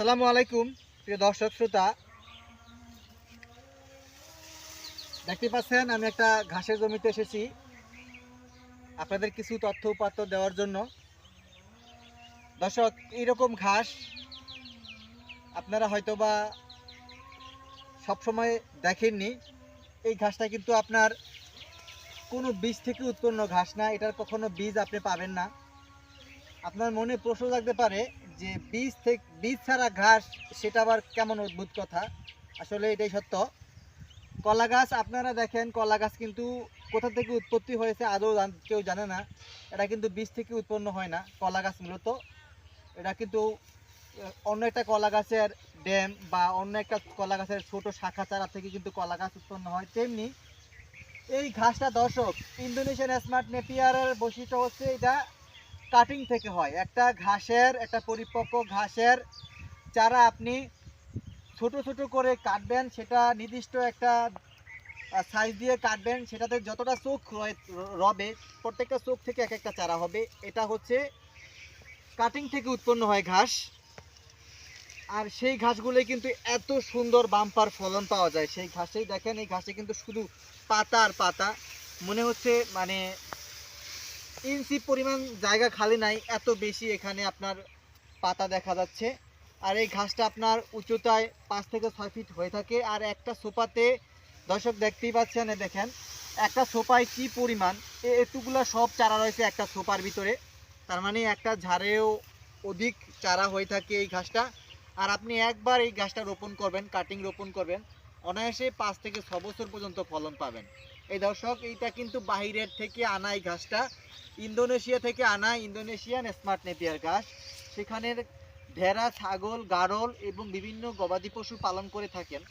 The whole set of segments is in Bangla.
আসসালামু আলাইকুম প্রিয় দর্শক শ্রোতা, দেখতে পাচ্ছেন আমি একটা ঘাসের জমিতে এসেছি আপনাদের কিছু তথ্য উপাত্ত দেওয়ার জন্য। দর্শক, এইরকম ঘাস আপনারা হয়তোবা সবসময় দেখেননি। এই ঘাসটা কিন্তু আপনার কোনো বীজ থেকে উৎপন্ন ঘাস না, এটার কখনো বীজ আপনি পাবেন না। আপনার মনে প্রশ্ন থাকতে পারে যে বীজ ছাড়া ঘাস, সেটা আবার কেমন অদ্ভুত কথা। আসলে এটাই সত্য। কলা গাছ আপনারা দেখেন, কলা গাছ কিন্তু কোথা থেকে উৎপত্তি হয়েছে আদৌ কেউ জানে না। এটা কিন্তু বীজ থেকে উৎপন্ন হয় না কলা গাছ মূলত। এটা কিন্তু অন্য একটা কলা গাছের ড্যাম বা অন্য একটা কলা গাছের ছোট শাখা চারা থেকে কিন্তু কলা গাছ উৎপন্ন হয়। তেমনি এই ঘাসটা দর্শক, ইন্দোনেশিয়ান স্মার্ট নেপিয়ারের বৈশিষ্ট্য হচ্ছে এটা কাটিং থেকে হয়। একটা পরিপক্ক ঘাসের চারা আপনি ছোট ছোট করে কাটবেন, সেটা নির্দিষ্ট একটা সাইজ দিয়ে কাটবেন, সেটাতে যতটা চোখ রবে প্রত্যেকটা চোখ থেকে এক একটা চারা হবে। এটা হচ্ছে কাটিং থেকে উৎপন্ন হয় ঘাস। আর সেই ঘাসগুলোই কিন্তু এত সুন্দর বাম্পার ফলন পাওয়া যায়। সেই ঘাসেই দেখেন, এই ঘাসে কিন্তু শুধু পাতা আর পাতা, মনে হচ্ছে মানে ইঞ্চি পরিমাণ জায়গা খালি নাই, এত বেশি এখানে আপনার পাতা দেখা যাচ্ছে। আর এই ঘাসটা আপনার উচ্চতায় 5 থেকে 6 ফিট হয়ে থাকে। আর একটা সোপাতে দর্শক দেখতেই পাচ্ছেন, দেখেন একটা সোপায় কি পরিমাণ, এতগুলো সব চারা রয়েছে একটা সোপার ভিতরে। তার মানে একটা ঝাড়েও অধিক চারা হয়ে থাকে এই ঘাসটা। আর আপনি একবার এই ঘাসটা রোপণ করবেন, কাটিং রোপণ করবেন, অনায়াসে 5 থেকে 6 বছর পর্যন্ত ফলন পাবেন। এই দর্শক, এইটা কিন্তু বাহিরের থেকে আনা এই ঘাসটা, ইন্দোনেশিয়া থেকে আনা ইন্দোনেশিয়ান স্মার্ট নেপিয়ার ঘাস। সেখানের ভেড়া, ছাগল, গাড়ল এবং বিভিন্ন গবাদি পশু পালন করে থাকেন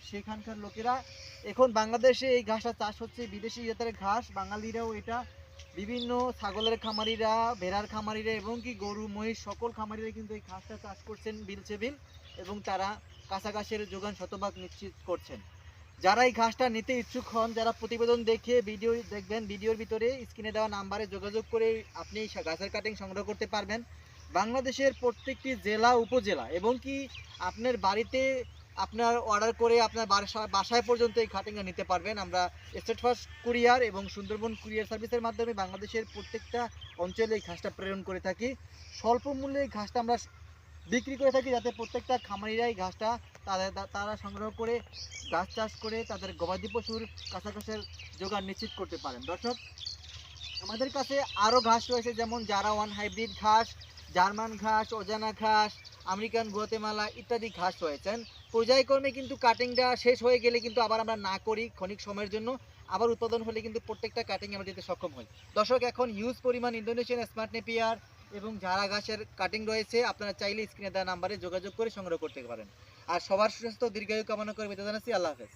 সেখানকার লোকেরা। এখন বাংলাদেশে এই ঘাসটা চাষ হচ্ছে বিদেশি জাতের ঘাস। বাঙালিরাও এটা, বিভিন্ন ছাগলের খামারিরা, ভেড়ার খামারিরা এবং কি গরু মহিষ সকল খামারিরা কিন্তু এই ঘাসটা চাষ করছেন বিল এবং তারা কাঁচা ঘাসের যোগান শতভাগ নিশ্চিত করছেন। যারা এই ঘাসটা নিতে ইচ্ছুক হন, যারা প্রতিবেদন দেখে ভিডিও দেখবেন, ভিডিওর ভিতরে স্ক্রিনে দেওয়া নাম্বারে যোগাযোগ করে আপনি এই ঘাসের কাটিং সংগ্রহ করতে পারবেন। বাংলাদেশের প্রত্যেকটি জেলা উপজেলা এবং কি আপনার বাড়িতে আপনার অর্ডার করে আপনার বাসায় পর্যন্ত এই কাটিংটা নিতে পারবেন। আমরা স্টেট ফার্স্ট কুরিয়ার এবং সুন্দরবন কুরিয়ার সার্ভিসের মাধ্যমে বাংলাদেশের প্রত্যেকটা অঞ্চলে এই ঘাসটা প্রেরণ করে থাকি। স্বল্প মূল্যে এই ঘাসটা আমরা বিক্রি করে থাকি, যাতে প্রত্যেকটা খামারিরাই ঘাসটা তারা সংগ্রহ করে ঘাস চাষ করে তাদের গবাদি পশুর কাছাকাছির জোগান নিশ্চিত করতে পারেন। দর্শক, আমাদের কাছে আরও ঘাস রয়েছে, যেমন জারা ওয়ান হাইব্রিড ঘাস, জার্মান ঘাস, অজানা ঘাস, আমেরিকান গুয়াতেমালা ইত্যাদি ঘাস রয়েছেন। পর্যায়ক্রমে কিন্তু কাটিংটা শেষ হয়ে গেলে কিন্তু আবার আমরা না করি ক্ষণিক সময়ের জন্য, আবার উৎপাদন হলে কিন্তু প্রত্যেকটা কাটিং আমরা দিতে সক্ষম হই। দর্শক, এখন হিউজ পরিমাণ ইন্দোনেশিয়ান স্মার্ট নেপিয়ার এবং ঝাড়া ঘাসের কাটিং রয়েছে, আপনারা চাইলে স্ক্রিনে দেওয়া নাম্বারে যোগাযোগ করে সংগ্রহ করতে পারেন। আর সবার সুস্বাস্থ্য দীর্ঘায়ু কামনা করে বিদায় জানাচ্ছি। আল্লাহ হাফেজ।